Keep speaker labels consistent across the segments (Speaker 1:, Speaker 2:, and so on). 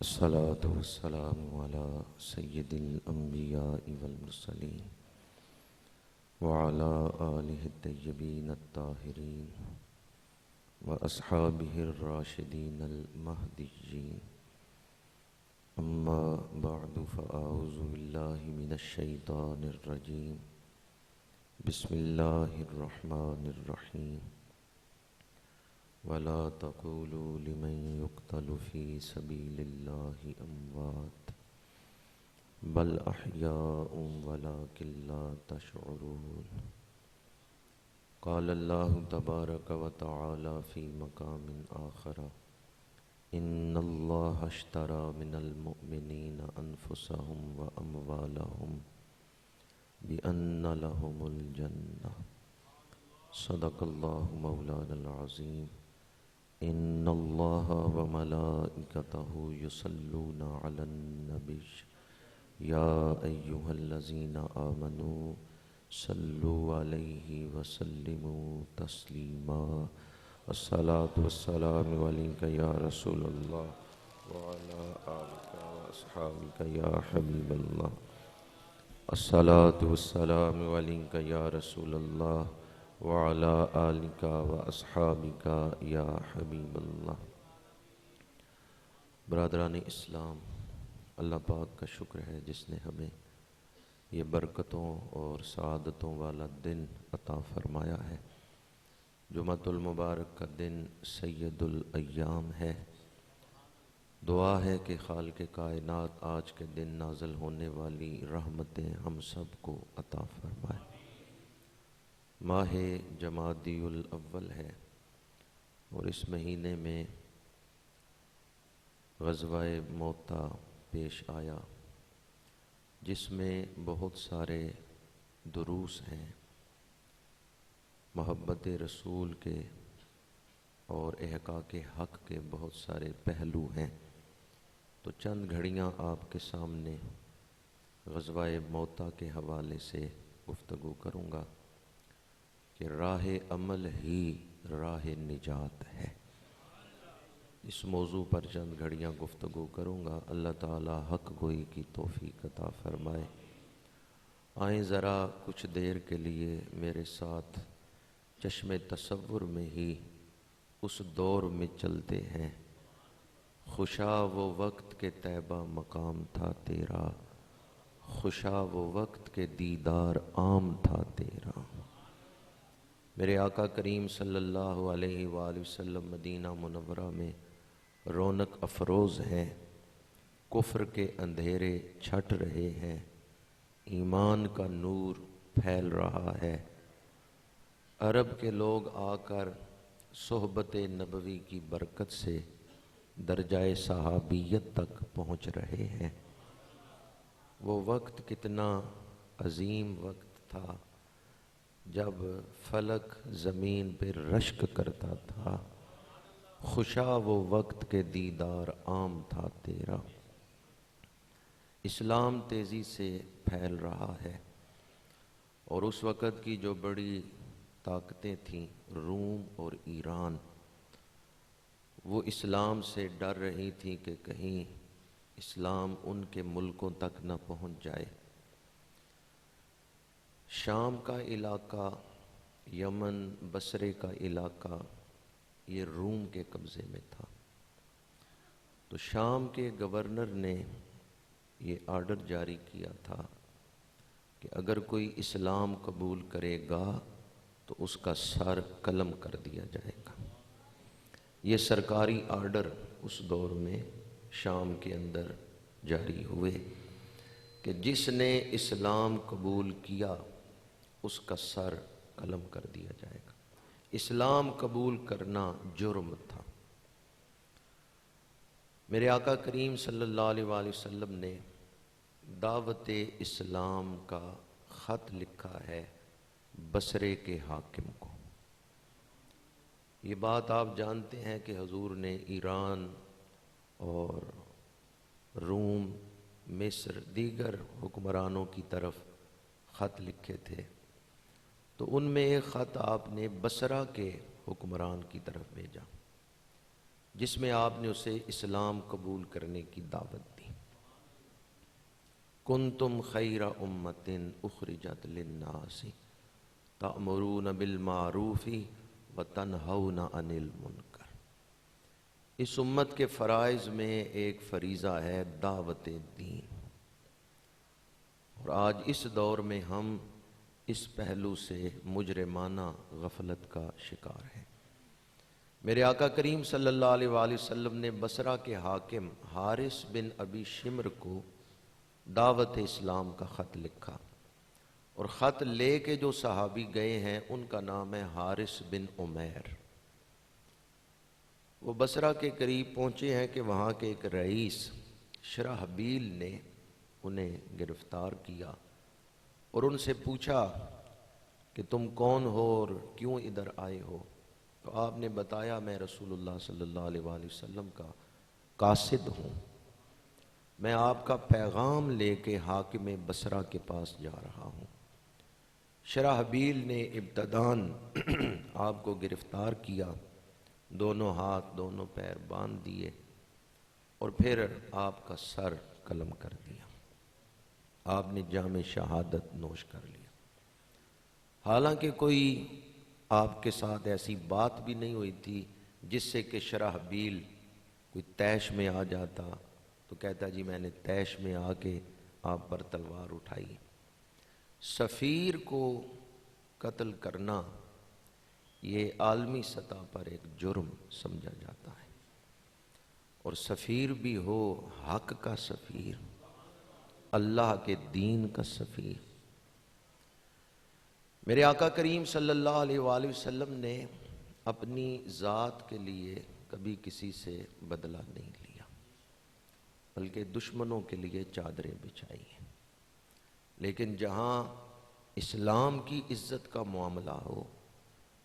Speaker 1: الصلاة والسلام على سيد الأنبياء والمرسلين وعلى آله الطيبين الطاهرين وأصحابه الراشدين المهديين. أما بعد فأعوذ بالله من الشيطان الرجيم. بسم الله الرحمن الرحيم. ولا تقولوا لمن يقتل في سبيل الله أموات بل أحياء ولكن لا تشعرون. قال الله تبارك وتعالى في مقام آخر: إن الله اشترى من المؤمنين أنفسهم وأموالهم بأن لهم الجنة. صدق الله مولانا العظيم. إن الله وملائكته يصلون على النبي يا أيها الذين آمنوا صلوا عليه وسلموا تسليما. الصلاة والسلام عليك يا رسول الله وعلى آلك وأصحابك يا حبيب الله. الصلاة والسلام عليك يا رسول الله وعلى آلك وأصحابك یا حبیب اللہ. برادران اسلام، اللہ پاک کا شکر ہے جس نے ہمیں یہ برکتوں اور سعادتوں والا دن عطا فرمایا ہے. جمعۃ المبارک کا دن سید الایام ہے. دعا ہے کہ خالق کائنات آج کے دن نازل ہونے والی رحمتیں ہم سب کو عطا فرمائے. ماہ جمادی الاول ہے اور اس مہینے میں غزوہ موتا پیش آیا جس میں بہت سارے دروس ہیں، محبت رسول کے اور احقاق حق کے بہت سارے پہلو ہیں. تو چند گھڑیاں آپ کے سامنے غزوہ موتا کے حوالے سے گفتگو کروں گا کہ راہ عمل ہی راہ نجات ہے. اس موضوع پر چند گھڑیاں گفتگو کروں گا. اللہ تعالی حق گوئی کی توفیق عطا فرمائے. آئیں ذرا کچھ دیر کے لیے میرے ساتھ چشم تصور میں ہی اس دور میں چلتے ہیں. خوشا وہ وقت کے طیبہ مقام تھا تیرا، خوشا وہ وقت کے دیدار عام تھا تیرا. میرے آقا کریم صلی اللہ علیہ وآلہ وسلم مدینہ منورہ میں رونق افروز ہیں. کفر کے اندھیرے چھٹ رہے ہیں، ایمان کا نور پھیل رہا ہے. عرب کے لوگ آ کر صحبت نبوی کی برکت سے درجہ صحابیت تک پہنچ رہے ہیں. وہ وقت کتنا عظیم وقت تھا جب فلک زمین پہ رشک کرتا تھا. خوشا وہ وقت کے دیدار عام تھا تیرا. اسلام تیزی سے پھیل رہا ہے اور اس وقت کی جو بڑی طاقتیں تھیں، روم اور ایران، وہ اسلام سے ڈر رہی تھیں کہ کہیں اسلام ان کے ملکوں تک نہ پہنچ جائے. شام کا علاقہ، یمن، بصرے کا علاقہ یہ روم کے قبضے میں تھا. تو شام کے گورنر نے یہ آرڈر جاری کیا تھا کہ اگر کوئی اسلام قبول کرے گا تو اس کا سر قلم کر دیا جائے گا. یہ سرکاری آرڈر اس دور میں شام کے اندر جاری ہوئے کہ جس نے اسلام قبول کیا اس کا سر قلم کر دیا جائے گا. اسلام قبول کرنا جرم تھا. میرے آقا کریم صلی اللہ علیہ وآلہ وسلم نے دعوت اسلام کا خط لکھا ہے بصرے کے حاکم کو. یہ بات آپ جانتے ہیں کہ حضور نے ایران اور روم، مصر، دیگر حکمرانوں کی طرف خط لکھے تھے. تو ان میں ایک خط آپ نے بصرہ کے حکمران کی طرف بھیجا جس میں آپ نے اسے اسلام قبول کرنے کی دعوت دی۔ کنتم خیر امۃ اخرجت للناس تأمرون بالمعروف وتنہون عن المنکر۔ اس امت کے فرائض میں ایک فریضہ ہے دعوت دین، اور آج اس دور میں ہم اس پہلو سے مجرمانہ غفلت کا شکار ہیں۔ میرے آقا کریم صلی اللہ علیہ وآلہ وسلم نے بصرہ کے حاکم حارث بن ابی شمر کو دعوت اسلام کا خط لکھا، اور خط لے کے جو صحابی گئے ہیں ان کا نام ہے حارث بن عمیر۔ وہ بصرہ کے قریب پہنچے ہیں کہ وہاں کے ایک رئیس شرحبیل نے انہیں گرفتار کیا اور ان سے پوچھا کہ تم کون ہو اور کیوں ادھر آئے ہو؟ تو آپ نے بتایا میں رسول اللہ صلی اللہ علیہ وآلہ وسلم کا قاصد ہوں، میں آپ کا پیغام لے کے حاکم بصرہ کے پاس جا رہا ہوں۔ شرحبیل نے ابتداً آپ کو گرفتار کیا، دونوں ہاتھ دونوں پیر باندھ دیے اور پھر آپ کا سر قلم کر دیا۔ آپ نے جام شہادت نوش کر لیا، حالانکہ کوئی آپ کے ساتھ ایسی بات بھی نہیں ہوئی تھی جس سے کہ شرحبیل کوئی طیش میں آ جاتا تو کہتا جی میں نے طیش میں آ کے آپ پر تلوار اٹھائی۔ سفیر کو قتل کرنا یہ عالمی سطح پر ایک جرم سمجھا جاتا ہے، اور سفیر بھی ہو حق کا سفیر، اللہ کے دین کا سفیر۔ میرے آقا کریم صلی اللہ علیہ وآلہ وسلم نے اپنی ذات کے لیے کبھی کسی سے بدلہ نہیں لیا، بلکہ دشمنوں کے لیے چادریں بچھائی ہیں۔ لیکن جہاں اسلام کی عزت کا معاملہ ہو،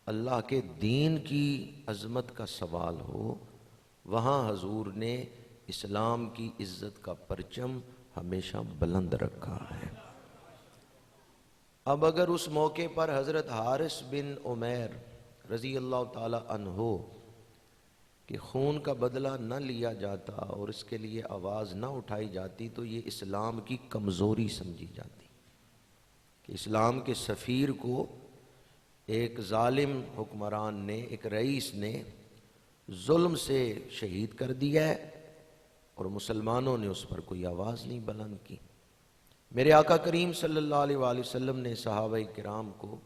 Speaker 1: اللہ کے دین کی عظمت کا سوال ہو، وہاں حضور نے اسلام کی عزت کا پرچم ہمیشہ بلند رکھا ہے۔ اب اگر اس موقع پر حضرت حارث بن عمیر رضی اللہ تعالی عنہ کہ خون کا بدلہ نہ لیا جاتا اور اس کے لیے آواز نہ اٹھائی جاتی تو یہ اسلام کی کمزوری سمجھی جاتی کہ اسلام کے سفیر کو ایک ظالم حکمران نے، ایک رئیس نے ظلم سے شہید کر دیا ہے اور مسلمانوں نے اس پر کوئی آواز نہیں بلند کی۔ میرے آقا کریم صلی اللہ علیہ وآلہ وسلم نے صحابہ کرام کو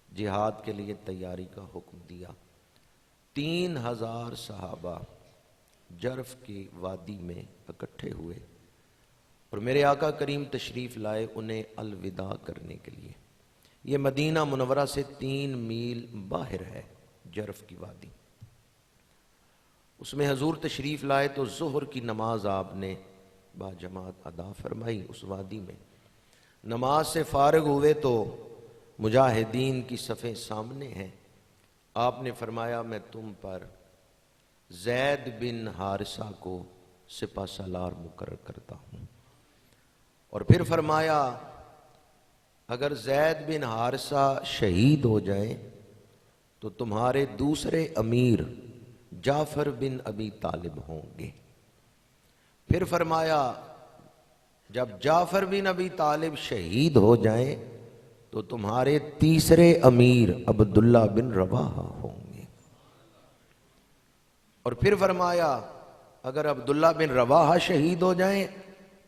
Speaker 1: جہاد کے لیے تیاری کا حکم دیا۔ 3000 صحابہ جرف کی وادی میں اکٹھے ہوئے اور میرے آقا کریم تشریف لائے انہیں الوداع کرنے کے لیے۔ یہ مدینہ منورہ سے 3 میل باہر ہے جرف کی وادی۔ اس میں حضور تشریف لائے تو ظہر کی نماز آپ نے با جماعت ادا فرمائی۔ اس وادی میں نماز سے فارغ ہوئے تو مجاہدین کی صفیں سامنے ہیں۔ آپ نے فرمایا میں تم پر زید بن حارثہ کو سپہ سالار مقرر کرتا ہوں، اور پھر فرمایا اگر زید بن حارثہ شہید ہو جائیں تو تمہارے دوسرے امیر جعفر بن ابی طالب ہوں گے۔ پھر فرمایا جب جعفر بن ابی طالب شہید ہو جائیں تو تمہارے تیسرے امیر عبداللہ بن رواحہ ہوں گے۔ اور پھر فرمایا اگر عبداللہ بن رواحہ شہید ہو جائیں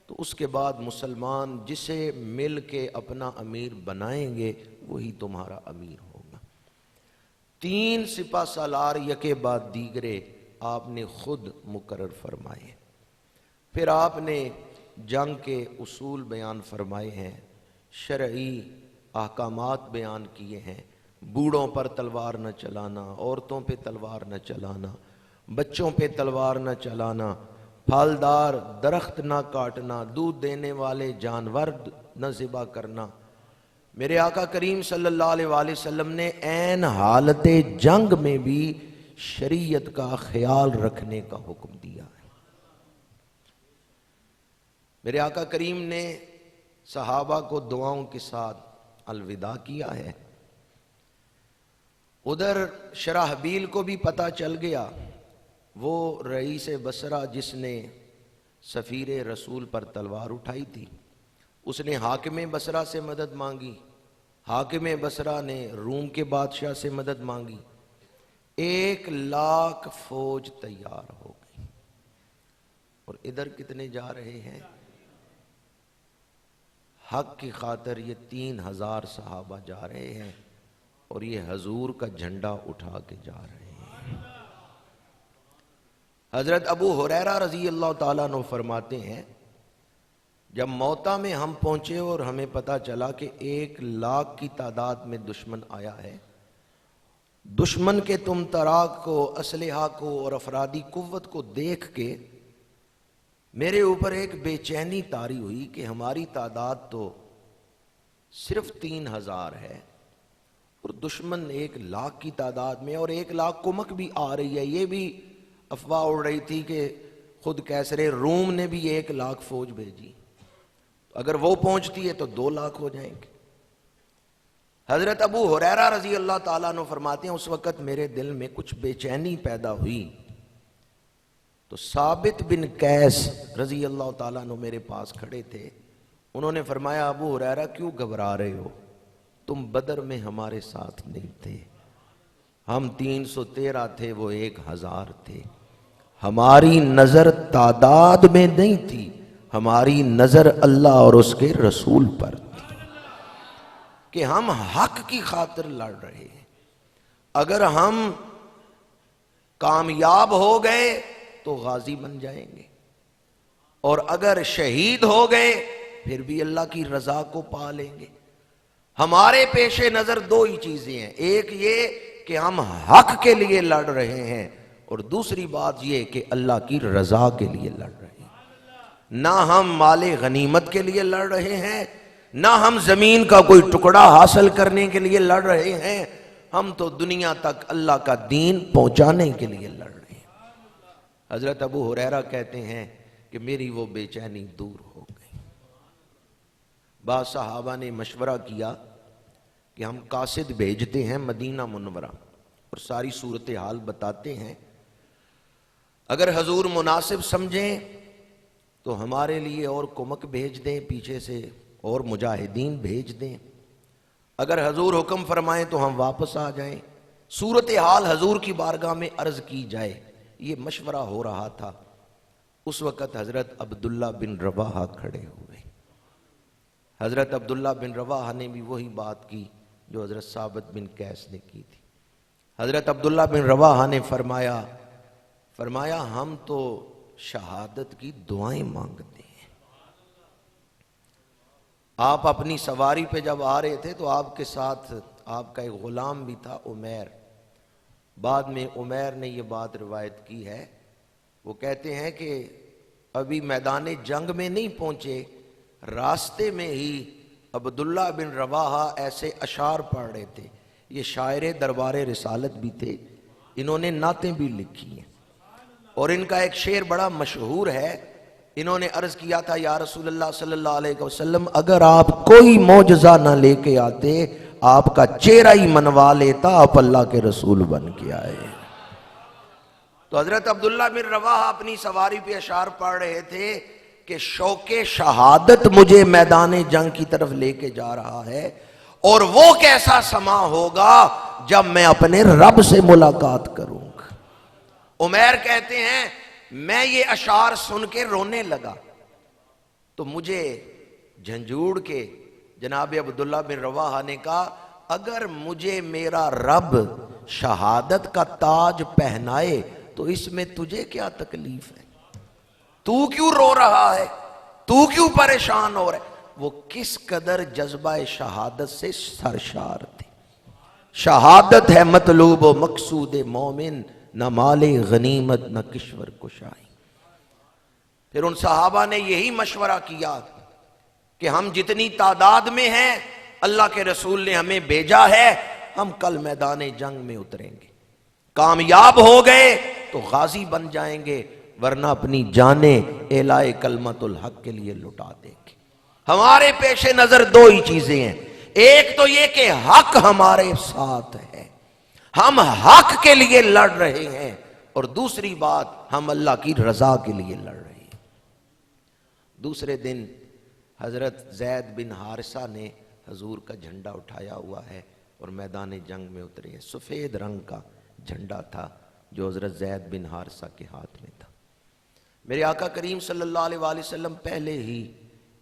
Speaker 1: تو اس کے بعد مسلمان جسے مل کے اپنا امیر بنائیں گے وہی تمہارا امیر ہوگا۔ 3 سپہ سالار یکے بعد دیگرے آپ نے خود مقرر فرمائے۔ پھر آپ نے جنگ کے اصول بیان فرمائے ہیں، شرعی احکامات بیان کیے ہیں۔ بوڑھوں پر تلوار نہ چلانا، عورتوں پہ تلوار نہ چلانا، بچوں پہ تلوار نہ چلانا، پھلدار درخت نہ کاٹنا، دودھ دینے والے جانور نہ ذبح کرنا۔ میرے آقا کریم صلی اللہ علیہ وآلہ وسلم نے عین حالت جنگ میں بھی شریعت کا خیال رکھنے کا حکم دیا ہے۔ میرے آقا کریم نے صحابہ کو دعاؤں کے ساتھ الوداع کیا ہے۔ ادھر شرحبیل کو بھی پتہ چل گیا، وہ رئیس بصرہ جس نے سفیر رسول پر تلوار اٹھائی تھی، اس نے حاکم بصرہ سے مدد مانگی، حاکم بصرہ نے روم کے بادشاہ سے مدد مانگی، 1,00,000 فوج تیار ہو گئی۔ اور ادھر کتنے جا رہے ہیں؟ حق کی خاطر یہ 3,000 صحابہ جا رہے ہیں، اور یہ حضور کا جھنڈا اٹھا کے جا رہے ہیں۔ حضرت ابو ہریرہ رضی اللہ تعالیٰ عنہ فرماتے ہیں، جب موتا میں ہم پہنچے اور ہمیں پتہ چلا کہ 1,00,000 کی تعداد میں دشمن آیا ہے، دشمن کے تم تراک کو، اسلحہ کو اور افرادی قوت کو دیکھ کے میرے اوپر ایک بے چینی طاری ہوئی کہ ہماری تعداد تو صرف 3,000 ہے، اور دشمن 1,00,000 کی تعداد میں، اور 1,00,000 کمک بھی آ رہی ہے۔ یہ بھی افواہ اڑ رہی تھی کہ خود کیسر روم نے بھی 1,00,000 فوج بھیجی، اگر وہ پہنچتی ہے تو 2,00,000 ہو جائیں گے۔ حضرت ابو ہریرہ رضی اللہ تعالیٰ عنہ فرماتے ہیں، اس وقت میرے دل میں کچھ بے چینی پیدا ہوئی، تو ثابت بن قیس رضی اللہ تعالیٰ عنہ میرے پاس کھڑے تھے۔ انہوں نے فرمایا، ابو ہریرہ کیوں گھبرا رہے ہو؟ تم بدر میں ہمارے ساتھ نہیں تھے، ہم 313 تھے، وہ 1,000 تھے۔ ہماری نظر تعداد میں نہیں تھی، ہماری نظر اللہ اور اس کے رسول پر تھی کہ ہم حق کی خاطر لڑ رہے ہیں۔ اگر ہم کامیاب ہو گئے تو غازی بن جائیں گے، اور اگر شہید ہو گئے پھر بھی اللہ کی رضا کو پا لیں گے۔ ہمارے پیش نظر 2 ہی چیزیں ہیں، ایک یہ کہ ہم حق کے لیے لڑ رہے ہیں، اور دوسری بات یہ کہ اللہ کی رضا کے لیے لڑ رہے ہیں۔ نہ ہم مال غنیمت کے لیے لڑ رہے ہیں، نہ ہم زمین کا کوئی ٹکڑا حاصل کرنے کے لیے لڑ رہے ہیں، ہم تو دنیا تک اللہ کا دین پہنچانے کے لیے لڑ رہے ہیں۔ حضرت ابو ہریرہ کہتے ہیں کہ میری وہ بے چینی دور ہو گئی۔ بعض صحابہ نے مشورہ کیا کہ ہم قاصد بھیجتے ہیں مدینہ منورہ اور ساری صورتحال بتاتے ہیں، اگر حضور مناسب سمجھیں تو ہمارے لیے اور کمک بھیج دیں، پیچھے سے اور مجاہدین بھیج دیں، اگر حضور حکم فرمائیں تو ہم واپس آ جائیں، صورتحال حضور کی بارگاہ میں عرض کی جائے۔ یہ مشورہ ہو رہا تھا، اس وقت حضرت عبداللہ بن رواحہ کھڑے ہوئے۔ حضرت عبداللہ بن رواحہ نے بھی وہی بات کی جو حضرت ثابت بن قیس نے کی تھی۔ حضرت عبداللہ بن رواحہ نے فرمایا ہم تو شہادت کی دعائیں مانگتے ہیں۔ آپ اپنی سواری پہ جب آ رہے تھے تو آپ کے ساتھ آپ کا ایک غلام بھی تھا، عمیر۔ بعد میں عمیر نے یہ بات روایت کی ہے، وہ کہتے ہیں کہ ابھی میدان جنگ میں نہیں پہنچے، راستے میں ہی عبداللہ بن رواحہ ایسے اشعار پڑھ رہے تھے۔ یہ شاعر دربار رسالت بھی تھے، انہوں نے نعتیں بھی لکھی ہیں، اور ان کا ایک شعر بڑا مشہور ہے۔ انہوں نے عرض کیا تھا، یا رسول اللہ صلی اللہ علیہ وسلم، اگر آپ کوئی معجزہ نہ لے کے آتے، آپ کا چہرہ ہی منوا لیتا، آپ اللہ کے رسول بن کے آئے۔ تو حضرت عبداللہ بن رواحہ اپنی سواری پہ اشعار پڑھ رہے تھے کہ شوق شہادت مجھے میدان جنگ کی طرف لے کے جا رہا ہے، اور وہ کیسا سما ہوگا جب میں اپنے رب سے ملاقات کروں گا۔ عمیر کہتے ہیں میں یہ اشعار سن کے رونے لگا، تو مجھے جھنجھوڑ کے جناب عبداللہ بن رواحہ نے کہا، اگر مجھے میرا رب شہادت کا تاج پہنائے تو اس میں تجھے کیا تکلیف ہے؟ تو کیوں رو رہا ہے؟ تو کیوں پریشان ہو رہا ہے؟ وہ کس قدر جذبہ شہادت سے سرشار تھے۔ شہادت ہے مطلوب و مقصود مومن، نہ مال غنیمت نہ کشور کشائی۔ پھر ان صحابہ نے یہی مشورہ کیا کہ ہم جتنی تعداد میں ہیں، اللہ کے رسول نے ہمیں بھیجا ہے، ہم کل میدان جنگ میں اتریں گے، کامیاب ہو گئے تو غازی بن جائیں گے، ورنہ اپنی جانیں اعلاء کلمت الحق کے لیے لٹا دیں گے۔ ہمارے پیش نظر 2 ہی چیزیں ہیں، ایک تو یہ کہ حق ہمارے ساتھ ہے، ہم حق کے لیے لڑ رہے ہیں، اور دوسری بات ہم اللہ کی رضا کے لیے لڑ رہے ہیں۔ دوسرے دن حضرت زید بن حارثہ نے حضور کا جھنڈا اٹھایا ہوا ہے اور میدان جنگ میں اترے ہیں۔ سفید رنگ کا جھنڈا تھا جو حضرت زید بن حارثہ کے ہاتھ میں تھا۔ میرے آقا کریم صلی اللہ علیہ وآلہ وسلم پہلے ہی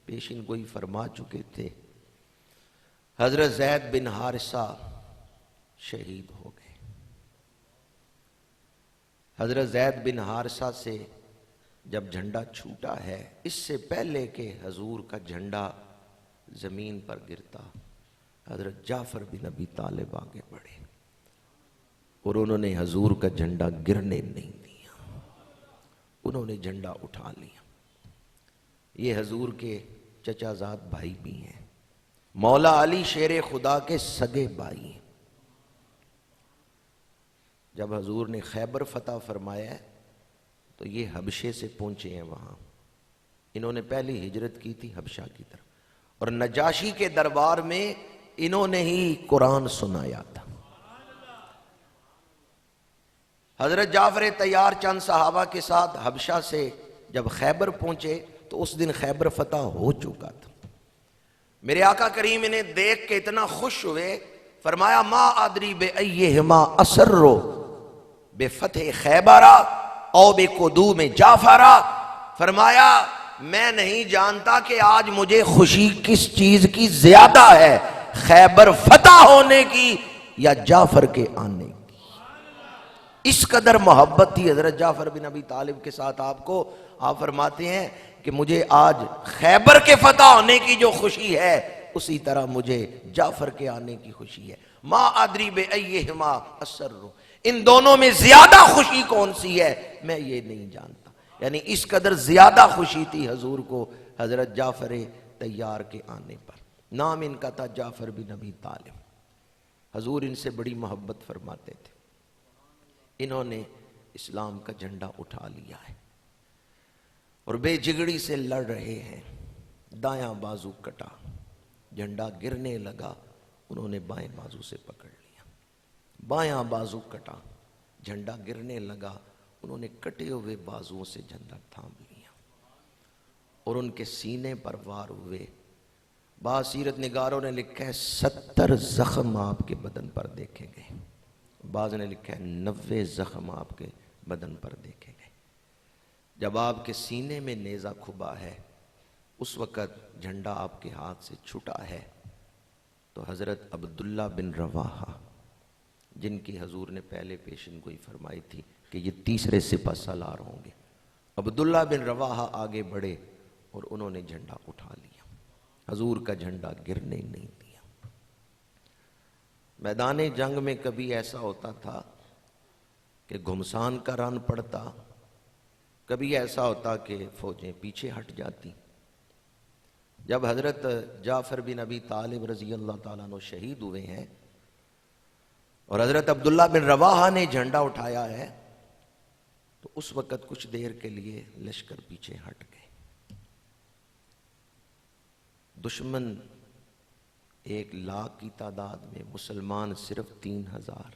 Speaker 1: پیشین گوئی فرما چکے تھے، حضرت زید بن حارثہ شہید ہو گئے۔ حضرت زید بن حارثہ سے جب جھنڈا چھوٹا ہے، اس سے پہلے کہ حضور کا جھنڈا زمین پر گرتا، حضرت جعفر بن ابی طالب آگے بڑھے اور انہوں نے حضور کا جھنڈا گرنے نہیں دیا، انہوں نے جھنڈا اٹھا لیا۔ یہ حضور کے چچا زاد بھائی بھی ہیں، مولا علی شیر خدا کے سگے بھائی ہیں۔ جب حضور نے خیبر فتح فرمایا ہے تو یہ حبشے سے پہنچے ہیں وہاں، انہوں نے پہلی ہجرت کی تھی حبشہ کی طرف، اور نجاشی کے دربار میں انہوں نے ہی قرآن سنایا تھا۔ حضرت جعفر طیار چند صحابہ کے ساتھ حبشہ سے جب خیبر پہنچے تو اس دن خیبر فتح ہو چکا تھا۔ میرے آقا کریم انہیں دیکھ کے اتنا خوش ہوئے، فرمایا ما ادری بأیہما اسرّ بفتح خیبرہ او بقدوم جعفرہ، فرمایا میں نہیں جانتا کہ آج مجھے خوشی کس چیز کی زیادہ ہے، خیبر فتح ہونے کی یا جعفر کے آنے کی۔ اس قدر محبت تھی حضرت جعفر بن ابی طالب کے ساتھ آپ کو، آپ فرماتے ہیں کہ مجھے آج خیبر کے فتح ہونے کی جو خوشی ہے اسی طرح مجھے جعفر کے آنے کی خوشی ہے۔ ما ادری بأیہما اسرّ، ان دونوں میں زیادہ خوشی کون سی ہے میں یہ نہیں جانتا۔ یعنی اس قدر زیادہ خوشی تھی حضور کو حضرت جعفر طیار کے آنے پر۔ نام ان کا تھا جعفر بن ابی طالب۔ حضور ان سے بڑی محبت فرماتے تھے۔ انہوں نے اسلام کا جھنڈا اٹھا لیا ہے اور بے جگڑی سے لڑ رہے ہیں۔ دایاں بازو کٹا، جھنڈا گرنے لگا، انہوں نے بائیں بازو سے پکڑ لیا۔ بایاں بازو کٹا، جھنڈا گرنے لگا، انہوں نے کٹے ہوئے بازوؤں سے جھنڈا تھام لیا اور ان کے سینے پر وار ہوئے۔ بعض سیرت نگاروں نے لکھا ہے 70 زخم آپ کے بدن پر دیکھے گئے، بعض نے لکھا ہے 90 زخم آپ کے بدن پر دیکھے گئے۔ جب آپ کے سینے میں نیزہ کھبا ہے، اس وقت جھنڈا آپ کے ہاتھ سے چھٹا ہے تو حضرت عبداللہ بن رواحہ، جن کی حضور نے پہلے پیشن گوئی فرمائی تھی کہ یہ تیسرے سپہ سالار ہوں گے، عبداللہ بن رواحہ آگے بڑھے اور انہوں نے جھنڈا اٹھا لیا۔ حضور کا جھنڈا گرنے نہیں دیا۔ میدان جنگ میں کبھی ایسا ہوتا تھا کہ گھمسان کا رن پڑتا، کبھی ایسا ہوتا کہ فوجیں پیچھے ہٹ جاتی۔ جب حضرت جعفر بن ابی طالب رضی اللہ تعالیٰ عنہ شہید ہوئے ہیں اور حضرت عبداللہ بن رواحہ نے جھنڈا اٹھایا ہے تو اس وقت کچھ دیر کے لیے لشکر پیچھے ہٹ گئے۔ دشمن 1,00,000 کی تعداد میں، مسلمان صرف 3,000،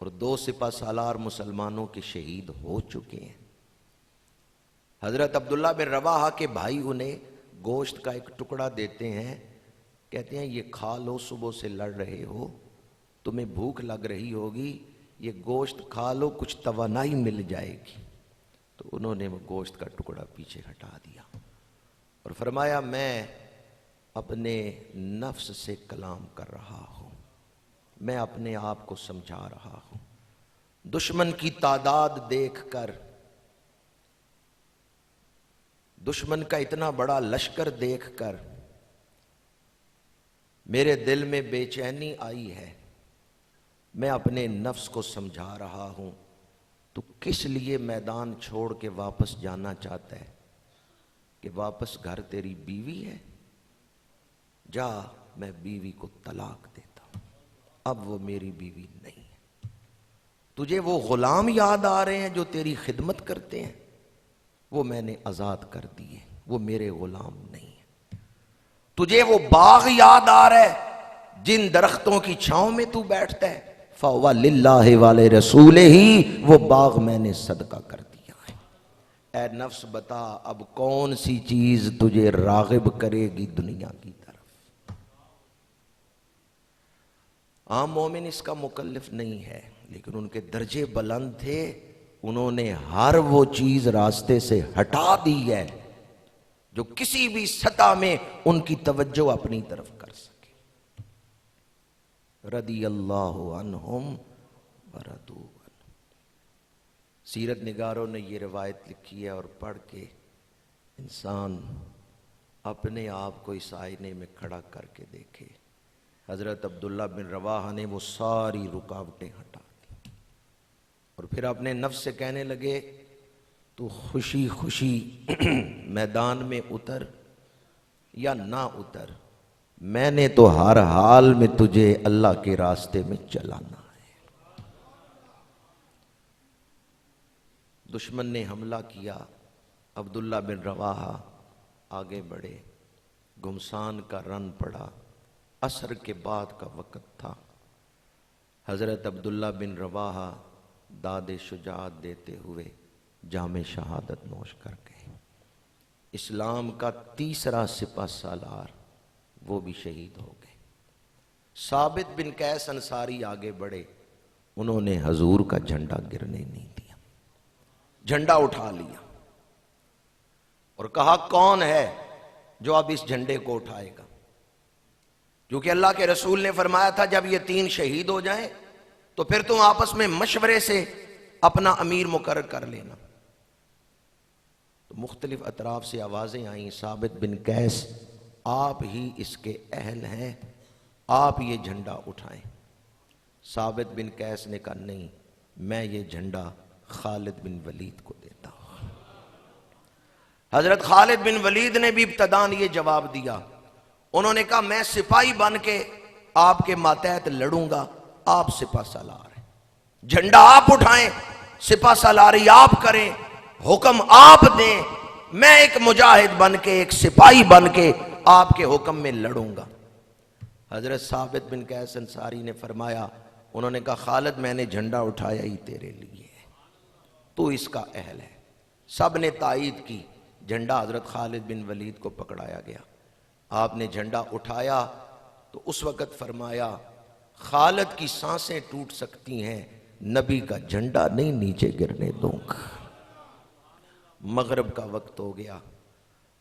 Speaker 1: اور 2 سپہ سالار مسلمانوں کے شہید ہو چکے ہیں۔ حضرت عبداللہ بن رواحہ کے بھائی انہیں گوشت کا ایک ٹکڑا دیتے ہیں، کہتے ہیں یہ کھا لو، صبح سے لڑ رہے ہو، تمہیں بھوک لگ رہی ہوگی، یہ گوشت کھا لو، کچھ توانائی مل جائے گی۔ تو انہوں نے وہ گوشت کا ٹکڑا پیچھے ہٹا دیا اور فرمایا میں اپنے نفس سے کلام کر رہا ہوں، میں اپنے آپ کو سمجھا رہا ہوں۔ دشمن کی تعداد دیکھ کر، دشمن کا اتنا بڑا لشکر دیکھ کر میرے دل میں بے چینی آئی ہے۔ میں اپنے نفس کو سمجھا رہا ہوں تو کس لیے میدان چھوڑ کے واپس جانا چاہتا ہے؟ کہ واپس گھر تیری بیوی ہے؟ جا، میں بیوی کو طلاق دیتا ہوں، اب وہ میری بیوی نہیں ہے۔ تجھے وہ غلام یاد آ رہے ہیں جو تیری خدمت کرتے ہیں؟ وہ میں نے آزاد کر دیے، وہ میرے غلام نہیں ہیں۔ تجھے وہ باغ یاد آ رہا ہے جن درختوں کی چھاؤں میں تو بیٹھتا ہے؟ فَهُوَ لِلَّهِ والے رسول ہی، وہ باغ میں نے صدقہ کر دیا ہے۔ اے نفس بتا اب کون سی چیز تجھے راغب کرے گی دنیا کی طرف۔ عام مومن اس کا مکلف نہیں ہے، لیکن ان کے درجے بلند تھے، انہوں نے ہر وہ چیز راستے سے ہٹا دی ہے جو کسی بھی سطح میں ان کی توجہ اپنی طرف کر سکے۔ رضی اللہ عنہم ورضوا عنہ۔ سیرت نگاروں نے یہ روایت لکھی ہے، اور پڑھ کے انسان اپنے آپ کو اس آئینے میں کھڑا کر کے دیکھے۔ حضرت عبداللہ بن رواحہ نے وہ ساری رکاوٹیں ہٹا دی اور پھر اپنے نفس سے کہنے لگے تو خوشی خوشی میدان میں اتر یا نہ اتر، میں نے تو ہر حال میں تجھے اللہ کے راستے میں چلانا ہے۔ دشمن نے حملہ کیا، عبداللہ بن رواحہ آگے بڑھے، گھمسان کا رن پڑا، عصر کے بعد کا وقت تھا۔ حضرت عبداللہ بن رواحہ داد شجاعت دیتے ہوئے جام شہادت نوش کر گئے۔ اسلام کا تیسرا سپہ سالار وہ بھی شہید ہو گئے۔ ثابت بن قیس انصاری آگے بڑھے، انہوں نے حضور کا جھنڈا گرنے نہیں دیا، جھنڈا اٹھا لیا اور کہا کون ہے جو اب اس جھنڈے کو اٹھائے گا؟ کیونکہ اللہ کے رسول نے فرمایا تھا جب یہ تین شہید ہو جائیں تو پھر تم آپس میں مشورے سے اپنا امیر مقرر کر لینا۔ تو مختلف اطراف سے آوازیں آئیں، ثابت بن قیس آپ ہی اس کے اہل ہیں، آپ یہ جھنڈا اٹھائیں۔ ثابت بن قیس نے کہا نہیں، میں یہ جھنڈا خالد بن ولید کو دیتا ہوں۔ حضرت خالد بن ولید نے بھی ابتداً یہ جواب دیا، انہوں نے کہا میں سپاہی بن کے آپ کے ماتحت لڑوں گا، آپ سپہ سالار ہیں، جھنڈا آپ اٹھائیں، سپہ سالاری آپ کریں، حکم آپ دیں، میں ایک مجاہد بن کے، ایک سپاہی بن کے آپ کے حکم میں لڑوں گا۔ حضرت ثابت بن قیس انصاری نے فرمایا، انہوں نے کہا خالد میں نے جھنڈا اٹھایا ہی تیرے لیے ہے، تو اس کا اہل ہے۔ سب نے تائید کی، جھنڈا حضرت خالد بن ولید کو پکڑایا گیا۔ آپ نے جھنڈا اٹھایا تو اس وقت فرمایا خالد کی سانسیں ٹوٹ سکتی ہیں، نبی کا جھنڈا نہیں نیچے گرنے دوں گا۔ مغرب کا وقت ہو گیا،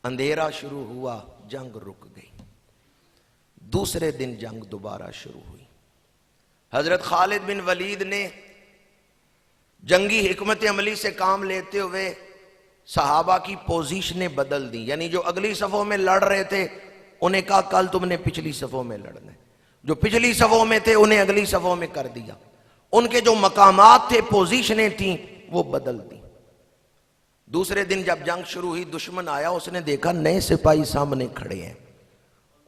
Speaker 1: اندھیرا شروع ہوا، جنگ رک گئی۔ دوسرے دن جنگ دوبارہ شروع ہوئی۔ حضرت خالد بن ولید نے جنگی حکمت عملی سے کام لیتے ہوئے صحابہ کی پوزیشنیں بدل دی، یعنی جو اگلی صفوں میں لڑ رہے تھے انہیں کہا کل تم نے پچھلی صفوں میں لڑنا ہے، جو پچھلی صفوں میں تھے انہیں اگلی صفوں میں کر دیا، ان کے جو مقامات تھے، پوزیشنیں تھیں، وہ بدل دی۔ دوسرے دن جب جنگ شروع ہوئی، دشمن آیا، اس نے دیکھا نئے سپاہی سامنے کھڑے ہیں،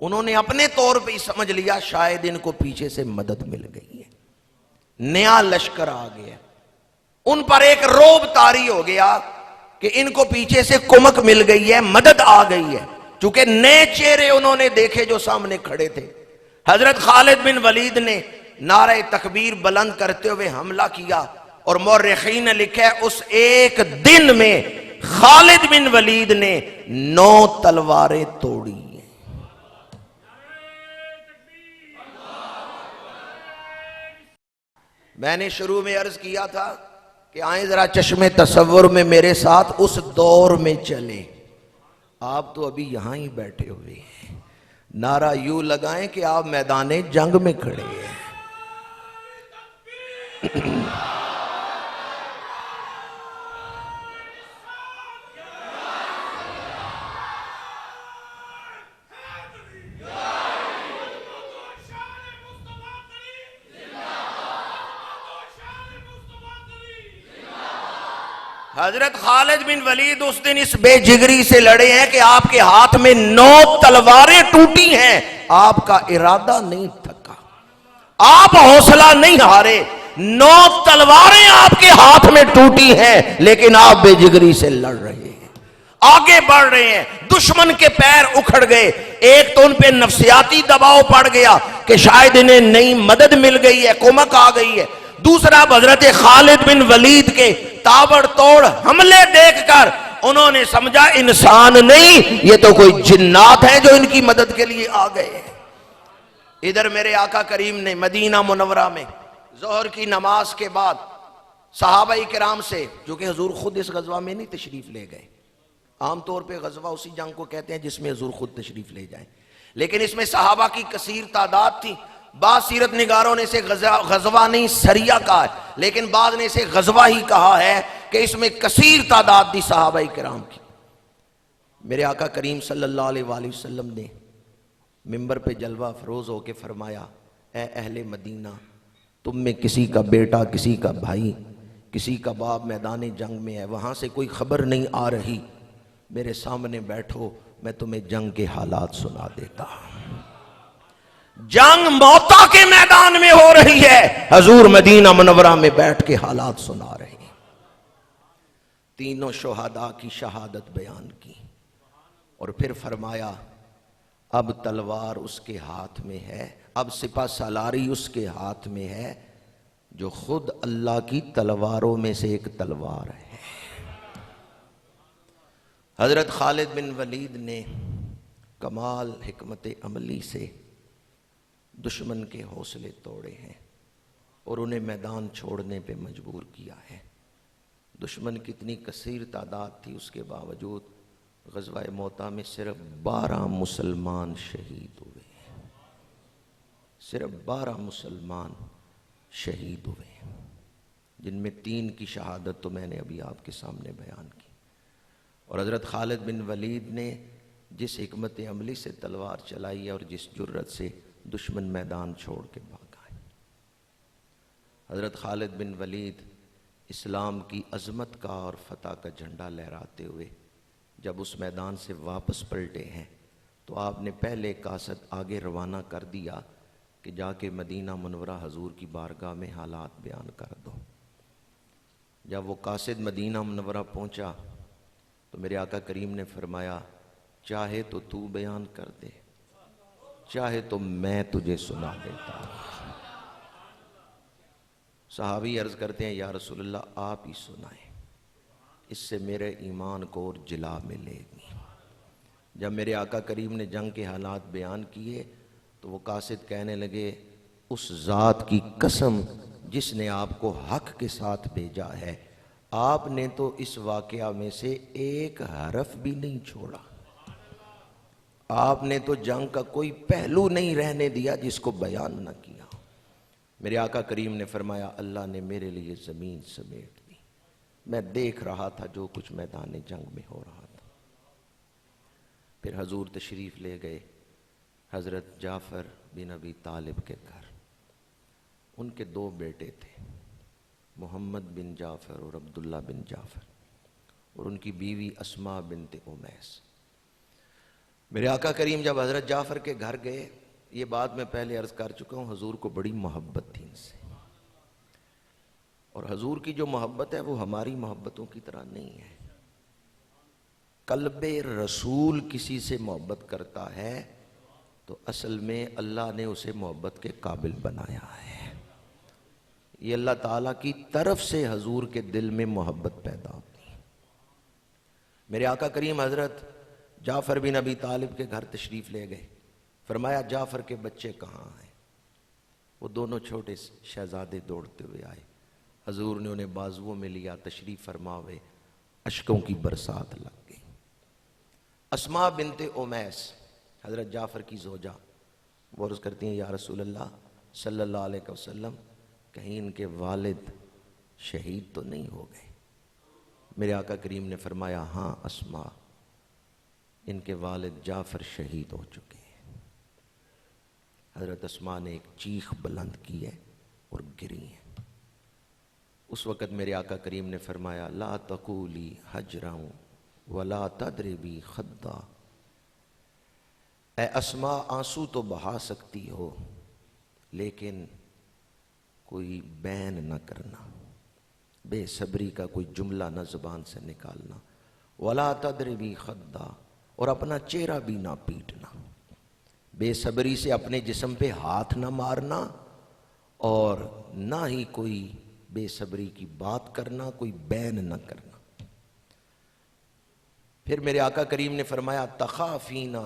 Speaker 1: انہوں نے اپنے طور پہ ہی سمجھ لیا شاید ان کو پیچھے سے مدد مل گئی ہے، نیا لشکر آ گیا، ان پر ایک روب طاری ہو گیا کہ ان کو پیچھے سے کمک مل گئی ہے، مدد آ گئی ہے، چونکہ نئے چہرے انہوں نے دیکھے جو سامنے کھڑے تھے۔ حضرت خالد بن ولید نے نعرہ تکبیر بلند کرتے ہوئے حملہ کیا، اور مورخین نے لکھا ہے اس ایک دن میں خالد بن ولید نے 9 تلواریں توڑی ہیں۔ میں نے شروع میں عرض کیا تھا کہ آئیں ذرا چشمے تصور میں میرے ساتھ اس دور میں چلیں۔ آپ تو ابھی یہاں ہی بیٹھے ہوئے ہیں، نعرہ یوں لگائیں کہ آپ میدان جنگ میں کھڑے ہیں۔ حضرت خالد بن ولید اس دن اس بے جگری سے لڑے ہیں کہ آپ کے ہاتھ میں 9 تلواریں ٹوٹی ہیں، آپ کا ارادہ نہیں تھکا، آپ حوصلہ نہیں ہارے، 9 تلواریں آپ کے ہاتھ میں ٹوٹی ہیں لیکن آپ بے جگری سے لڑ رہے ہیں، آگے بڑھ رہے ہیں۔ دشمن کے پیر اکھڑ گئے، ایک تو ان پہ نفسیاتی دباؤ پڑ گیا
Speaker 2: کہ شاید انہیں نئی مدد مل گئی ہے، کمک آ گئی ہے۔ دوسرا حضرت خالد بن ولید کے تابڑ توڑ حملے دیکھ کر انہوں نے سمجھا انسان نہیں، یہ تو کوئی جنات ہیں جو ان کی مدد کے لیے آ گئے ہیں۔ ادھر میرے آقا کریم نے مدینہ منورہ میں ظہر کی نماز کے بعد صحابہ کرام سے، جو کہ حضور خود اس غزوہ میں نہیں تشریف لے گئے، عام طور پہ غزوہ اسی جنگ کو کہتے ہیں جس میں حضور خود تشریف لے جائیں، لیکن اس میں صحابہ کی کثیر تعداد تھی۔ بعض سیرت نگاروں نے اسے غزوہ نہیں سریہ کہا ہے، لیکن بعض نے اسے غزوہ ہی کہا ہے کہ اس میں کثیر تعداد تھی صحابہ کرام کی۔ میرے آقا کریم صلی اللہ علیہ وآلہ وسلم نے منبر پہ جلوہ افروز ہو کے فرمایا، اے اہل مدینہ، تم میں کسی کا بیٹا، کسی کا بھائی، کسی کا باپ میدان جنگ میں ہے، وہاں سے کوئی خبر نہیں آ رہی، میرے سامنے بیٹھو، میں تمہیں جنگ کے حالات سنا دیتا ہوں۔ جنگ موتا کے میدان میں ہو رہی ہے، حضور مدینہ منورہ میں بیٹھ کے حالات سنا رہے ہیں۔ تینوں شہداء کی شہادت بیان کی اور پھر فرمایا اب تلوار اس کے ہاتھ میں ہے، اب سپہ سالاری اس کے ہاتھ میں ہے جو خود اللہ کی تلواروں میں سے ایک تلوار ہے۔ حضرت خالد بن ولید نے کمال حکمت عملی سے دشمن کے حوصلے توڑے ہیں اور انہیں میدان چھوڑنے پہ مجبور کیا ہے۔ دشمن کی اتنی کثیر تعداد تھی، اس کے باوجود غزوہ موتا میں صرف 12 مسلمان شہید ہوئے ہیں، صرف 12 مسلمان شہید ہوئے ہیں، جن میں 3 کی شہادت تو میں نے ابھی آپ کے سامنے بیان کی۔ اور حضرت خالد بن ولید نے جس حکمت عملی سے تلوار چلائی ہے اور جس جرأت سے دشمن میدان چھوڑ کے بھاگا ہے۔ حضرت خالد بن ولید اسلام کی عظمت کا اور فتح کا جھنڈا لہراتے ہوئے جب اس میدان سے واپس پلٹے ہیں تو آپ نے پہلے قاصد آگے روانہ کر دیا کہ جا کے مدینہ منورہ حضور کی بارگاہ میں حالات بیان کر دو۔ جب وہ قاصد مدینہ منورہ پہنچا تو میرے آقا کریم نے فرمایا چاہے تو تو بیان کر دے، چاہے تو میں تجھے سنا دیتا ہوں۔ صحابی عرض کرتے ہیں یا رسول اللہ آپ ہی سنائیں، اس سے میرے ایمان کو اور جلا ملے گی۔ جب میرے آقا کریم نے جنگ کے حالات بیان کیے تو وہ قاصد کہنے لگے اس ذات کی قسم جس نے آپ کو حق کے ساتھ بھیجا ہے، آپ نے تو اس واقعہ میں سے ایک حرف بھی نہیں چھوڑا، آپ نے تو جنگ کا کوئی پہلو نہیں رہنے دیا جس کو بیان نہ کیا۔ میرے آقا کریم نے فرمایا اللہ نے میرے لیے زمین سمیٹ دی، میں دیکھ رہا تھا جو کچھ میدان جنگ میں ہو رہا تھا۔ پھر حضور تشریف لے گئے حضرت جعفر بن ابی طالب کے گھر۔ ان کے 2 بیٹے تھے، محمد بن جعفر اور عبداللہ بن جعفر، اور ان کی بیوی اسماء بنت امیس۔ میرے آقا کریم جب حضرت جعفر کے گھر گئے، یہ بات میں پہلے عرض کر چکا ہوں، حضور کو بڑی محبت تھی ان سے، اور حضور کی جو محبت ہے وہ ہماری محبتوں کی طرح نہیں ہے۔ قلب رسول کسی سے محبت کرتا ہے تو اصل میں اللہ نے اسے محبت کے قابل بنایا ہے۔ یہ اللہ تعالیٰ کی طرف سے حضور کے دل میں محبت پیدا ہوتی ہے۔ میرے آقا کریم حضرت جعفر بن ابی طالب کے گھر تشریف لے گئے، فرمایا جعفر کے بچے کہاں ہیں؟ وہ دونوں چھوٹے شہزادے دوڑتے ہوئے آئے، حضور نے انہیں بازوؤں میں لیا، تشریف فرما ہوئے، اشکوں کی برسات لگ گئی۔ اسماء بنت امیس حضرت جعفر کی زوجہ، وہ عرض کرتی ہیں یا رسول اللہ صلی اللہ علیہ وسلم کہیں ان کے والد شہید تو نہیں ہو گئے؟ میرے آقا کریم نے فرمایا ہاں اسماء، ان کے والد جعفر شہید ہو چکے ہیں۔ حضرت اسماء نے ایک چیخ بلند کی ہے اور گری ہیں۔ اس وقت میرے آقا کریم نے فرمایا لا تقولی حجرا ولا تضربی خدا، اے اسماء آنسو تو بہا سکتی ہو لیکن کوئی بین نہ کرنا، بے صبری کا کوئی جملہ نہ زبان سے نکالنا، ولا تضربی خدا، اور اپنا چہرہ بھی نہ پیٹنا۔ بے صبری سے اپنے جسم پہ ہاتھ نہ مارنا اور نہ ہی کوئی بے صبری کی بات کرنا، کوئی بین نہ کرنا۔ پھر میرے آقا کریم نے فرمایا تخافینا،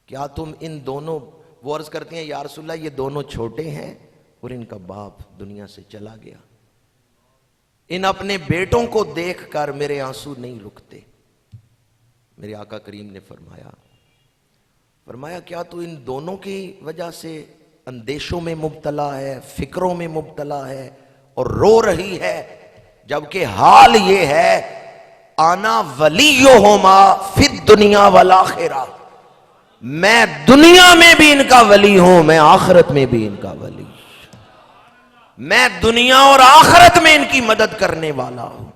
Speaker 2: کیا تم ان دونوں، وہ عرض کرتے ہیں یا رسول اللہ یہ دونوں چھوٹے ہیں اور ان کا باپ دنیا سے چلا گیا، ان اپنے بیٹوں کو دیکھ کر میرے آنسو نہیں رکتے۔ میرے آقا کریم نے فرمایا کیا تو ان دونوں کی وجہ سے اندیشوں میں مبتلا ہے، فکروں میں مبتلا ہے اور رو رہی ہے، جبکہ حال یہ ہے آنا ولیہما فی الدنیا والآخرہ، میں دنیا میں بھی ان کا ولی ہوں، میں آخرت میں بھی ان کا ولی، میں دنیا اور آخرت میں ان کی مدد کرنے والا ہوں،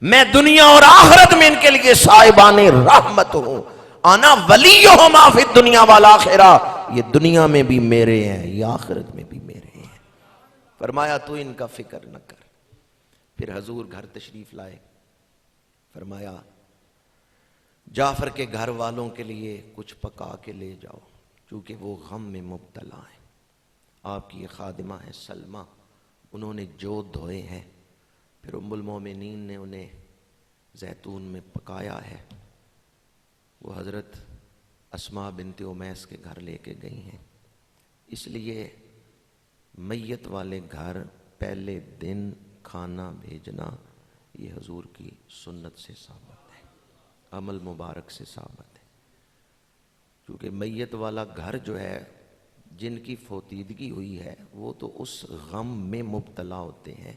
Speaker 2: میں دنیا اور آخرت میں ان کے لیے صاحبان رحمت ہوں، انا ولیہما فی الدنیا والآخرہ، یہ دنیا میں بھی میرے ہیں، یہ آخرت میں بھی میرے ہیں۔ فرمایا تو ان کا فکر نہ کر۔ پھر حضور گھر تشریف لائے، فرمایا جعفر کے گھر والوں کے لیے کچھ پکا کے لے جاؤ، چونکہ وہ غم میں مبتلا ہیں۔ آپ کی یہ خادمہ ہے سلمہ، انہوں نے جوت دھوئے ہیں، پھر ام المومنین نے انہیں زیتون میں پکایا ہے، وہ حضرت اسماء بنت امیس کے گھر لے کے گئی ہیں۔ اس لیے میت والے گھر پہلے دن کھانا بھیجنا یہ حضور کی سنت سے ثابت ہے، عمل مبارک سے ثابت ہے، کیونکہ میت والا گھر جو ہے جن کی فوتیدگی ہوئی ہے وہ تو اس غم میں مبتلا ہوتے ہیں،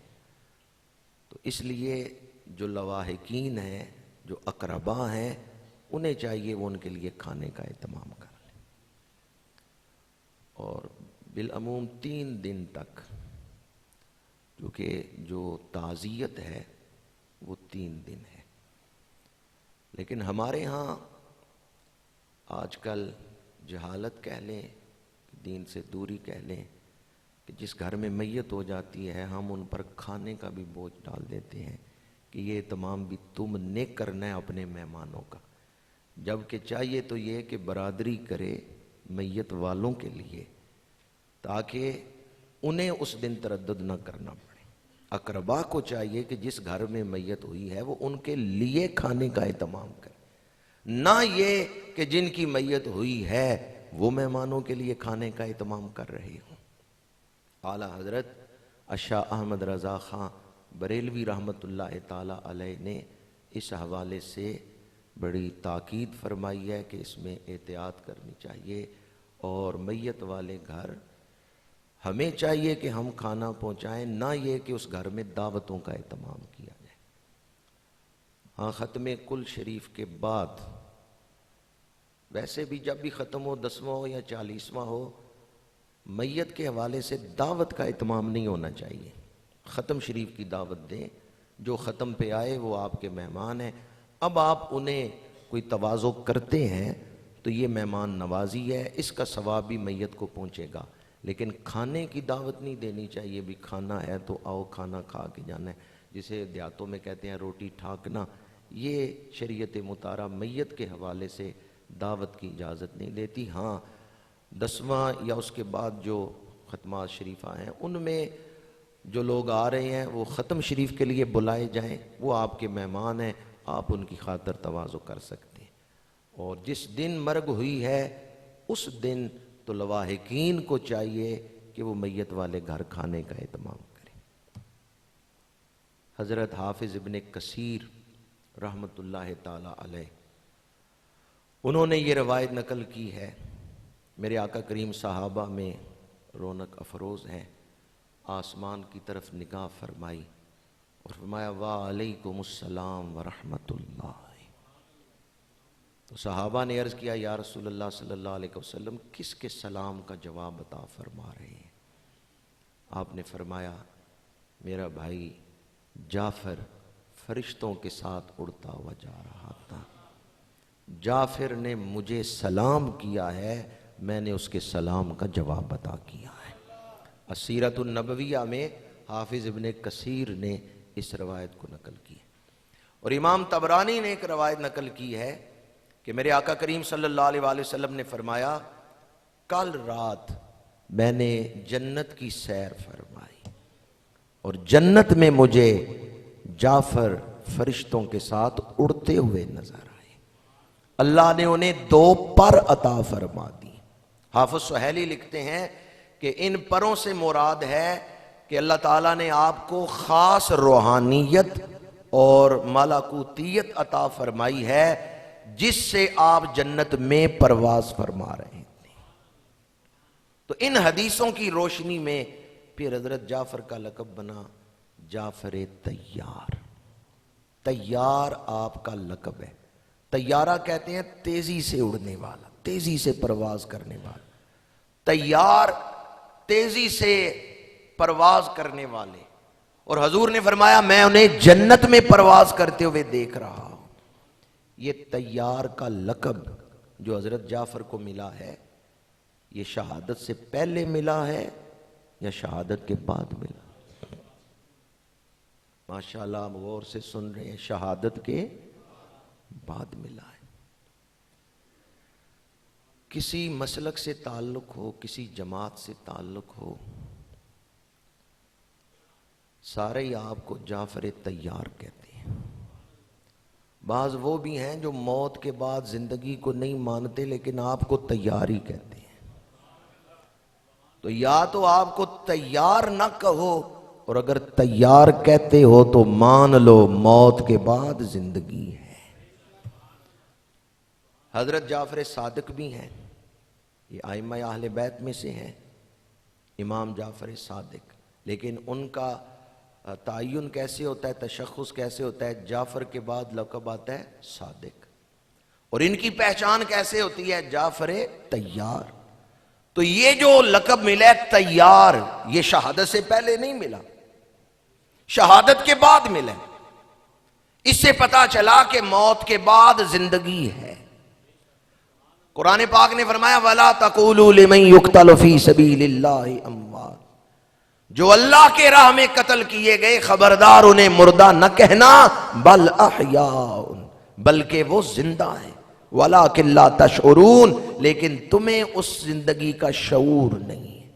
Speaker 2: تو اس لیے جو لواحقین ہیں، جو اقربا ہیں، انہیں چاہیے وہ ان کے لیے کھانے کا اہتمام کر لیں، اور بالعموم 3 دن تک، کیونکہ جو تعزیت ہے وہ 3 دن ہے۔ لیکن ہمارے ہاں آج کل جہالت کہہ لیں، دین سے دوری کہہ لیں، کہ جس گھر میں میت ہو جاتی ہے ہم ان پر کھانے کا بھی بوجھ ڈال دیتے ہیں کہ یہ اہتمام بھی تم نے کرنا ہے اپنے مہمانوں کا، جبکہ چاہیے تو یہ کہ برادری کرے میت والوں کے لیے، تاکہ انہیں اس دن تردد نہ کرنا پڑے۔ اقربا کو چاہیے کہ جس گھر میں میت ہوئی ہے وہ ان کے لیے کھانے کا اہتمام کرے، نہ یہ کہ جن کی میت ہوئی ہے وہ مہمانوں کے لیے کھانے کا اہتمام کر رہے ہوں۔ اعلیٰ حضرت شاہ احمد رضا خان بریلوی رحمۃ اللہ تعالی علیہ نے اس حوالے سے بڑی تاکید فرمائی ہے کہ اس میں احتیاط کرنی چاہیے، اور میت والے گھر ہمیں چاہیے کہ ہم کھانا پہنچائیں، نہ یہ کہ اس گھر میں دعوتوں کا اہتمام کیا جائے۔ ہاں ختم کل شریف کے بعد، ویسے بھی جب بھی ختم ہو 10واں ہو یا 40واں ہو، میت کے حوالے سے دعوت کا اہتمام نہیں ہونا چاہیے۔ ختم شریف کی دعوت دیں، جو ختم پہ آئے وہ آپ کے مہمان ہیں، اب آپ انہیں کوئی تواضع کرتے ہیں تو یہ مہمان نوازی ہے، اس کا ثواب بھی میت کو پہنچے گا، لیکن کھانے کی دعوت نہیں دینی چاہیے، بھی کھانا ہے تو آؤ کھانا کھا کے جانا ہے، جسے دیہاتوں میں کہتے ہیں روٹی ٹھاکنا، یہ شریعت مطہرہ میت کے حوالے سے دعوت کی اجازت نہیں دیتی۔ ہاں 10واں یا اس کے بعد جو ختمات شریفہ ہیں ان میں جو لوگ آ رہے ہیں وہ ختم شریف کے لیے بلائے جائیں، وہ آپ کے مہمان ہیں، آپ ان کی خاطر تواضع کر سکتے ہیں، اور جس دن مرگ ہوئی ہے اس دن تو لواحقین کو چاہیے کہ وہ میت والے گھر کھانے کا اہتمام کریں۔ حضرت حافظ ابن کثیر رحمۃ اللہ تعالی علیہ، انہوں نے یہ روایت نقل کی ہے، میرے آقا کریم صحابہ میں رونق افروز ہیں، آسمان کی طرف نگاہ فرمائی اور فرمایا وعلیکم السلام ورحمۃ اللہ۔ تو صحابہ نے عرض کیا یا رسول اللہ صلی اللہ علیہ وسلم کس کے سلام کا جواب عطا فرما رہے ہیں؟ آپ نے فرمایا میرا بھائی جعفر فرشتوں کے ساتھ اڑتا ہوا جا رہا تھا، جعفر نے مجھے سلام کیا ہے، میں نے اس کے سلام کا جواب عطا کیا ہے۔ السیرۃ النبویہ میں حافظ ابن کثیر نے اس روایت کو نقل کی ہے، اور امام طبرانی نے ایک روایت نقل کی ہے کہ میرے آقا کریم صلی اللہ علیہ وآلہ وسلم نے فرمایا کل رات میں نے جنت کی سیر فرمائی اور جنت میں مجھے جعفر فرشتوں کے ساتھ اڑتے ہوئے نظر آئے. اللہ نے انہیں 2 پر عطا فرما دی. حافظ سہیلی لکھتے ہیں کہ ان پروں سے مراد ہے کہ اللہ تعالیٰ نے آپ کو خاص روحانیت اور ملکوتیت عطا فرمائی ہے جس سے آپ جنت میں پرواز فرما رہے تھے. تو ان حدیثوں کی روشنی میں پھر حضرت جعفر کا لقب بنا جعفر طیار. طیار آپ کا لقب ہے. طیارہ کہتے ہیں تیزی سے اڑنے والا، تیزی سے پرواز کرنے والا. طیار تیزی سے پرواز کرنے والے. اور حضور نے فرمایا میں انہیں جنت میں پرواز کرتے ہوئے دیکھ رہا ہوں. یہ طیار کا لقب جو حضرت جعفر کو ملا ہے یہ شہادت سے پہلے ملا ہے یا شہادت کے بعد ملا؟ ماشاءاللہ آپ غور سے سن رہے ہیں، شہادت کے بعد ملا ہے. کسی مسلک سے تعلق ہو، کسی جماعت سے تعلق ہو، سارے ہی آپ کو جعفر طیار کہتے ہیں. بعض وہ بھی ہیں جو موت کے بعد زندگی کو نہیں مانتے لیکن آپ کو تیار ہی کہتے ہیں. تو یا تو آپ کو تیار نہ کہو، اور اگر تیار کہتے ہو تو مان لو موت کے بعد زندگی ہے. حضرت جعفر صادق بھی ہیں، یہ ائمہ اہل بیت میں سے ہیں، امام جعفر صادق. لیکن ان کا تعین کیسے ہوتا ہے، تشخص کیسے ہوتا ہے؟ جعفر کے بعد لقب آتا ہے صادق. اور ان کی پہچان کیسے ہوتی ہے؟ جعفر طیار. تو یہ جو لقب ملا ہے طیار، یہ شہادت سے پہلے نہیں ملا، شہادت کے بعد ملا. اس سے پتا چلا کہ موت کے بعد زندگی ہے. قرآن پاک نے فرمایا وَلَا تَقُولُوا لِمَن يُقْتَلُ فِي سَبِيلِ اللَّهِ أَمْوَاتٌ. جو اللہ کے راہ میں قتل کیے گئے خبردار انہیں مردہ نہ کہنا، بل احیاء، بلکہ وہ زندہ ہیں. وَلَٰكِن لَا تَشْعُرُونَ، لیکن تمہیں اس زندگی کا شعور نہیں ہے.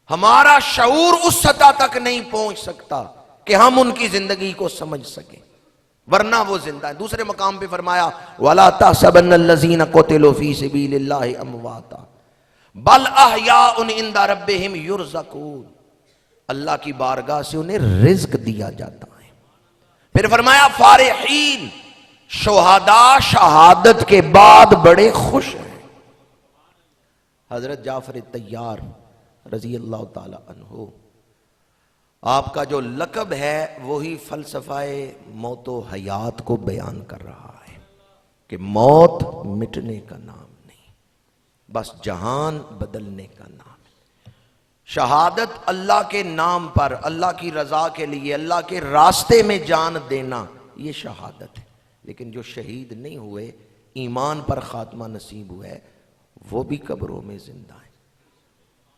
Speaker 2: ہمارا شعور اس سطح تک نہیں پہنچ سکتا کہ ہم ان کی زندگی کو سمجھ سکیں، ورنہ وہ زندہ ہے. دوسرے مقام پہ فرمایا وَلَا تَحْسَبَنَّ الَّذِينَ قُتِلُوا فِي سَبِيلِ اللَّهِ أَمْوَاتًا بَلْ أَحْيَاءٌ عِندَ رَبِّهِمْ يُرْزَقُونَ. اللہ کی بارگاہ سے انہیں رزق دیا جاتا ہے. پھر فرمایا فارحین، شہداء شہادت کے بعد بڑے خوش ہیں. حضرت جعفر طیار رضی اللہ تعالی عنہ، آپ کا جو لقب ہے وہی فلسفہ موت و حیات کو بیان کر رہا ہے کہ موت مٹنے کا نام نہیں، بس جہان بدلنے کا نام. شہادت اللہ کے نام پر، اللہ کی رضا کے لیے، اللہ کے راستے میں جان دینا، یہ شہادت ہے. لیکن جو شہید نہیں ہوئے، ایمان پر خاتمہ نصیب ہوا ہے، وہ بھی قبروں میں زندہ ہیں.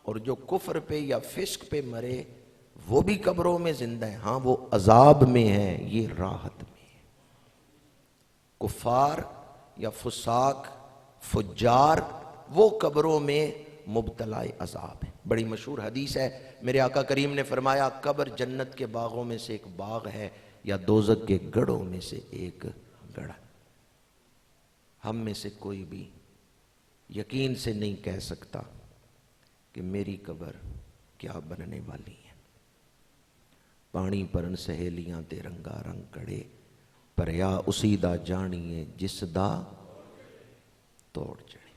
Speaker 2: اور جو کفر پہ یا فسق پہ مرے وہ بھی قبروں میں زندہ ہیں. ہاں وہ عذاب میں ہیں، یہ راحت میں ہے. کفار یا فساق فجار وہ قبروں میں مبتلا عذاب ہے. بڑی مشہور حدیث ہے، میرے آقا کریم نے فرمایا قبر جنت کے باغوں میں سے ایک باغ ہے یا دوزخ کے گڑھوں میں سے ایک گڑھ. ہم میں سے کوئی بھی یقین سے نہیں کہہ سکتا کہ میری قبر کیا بننے والی ہے. پانی پرن سہیلیاں تے رنگا رنگ کڑے، پریا اسی دا جانیے جس دا توڑ چڑھے.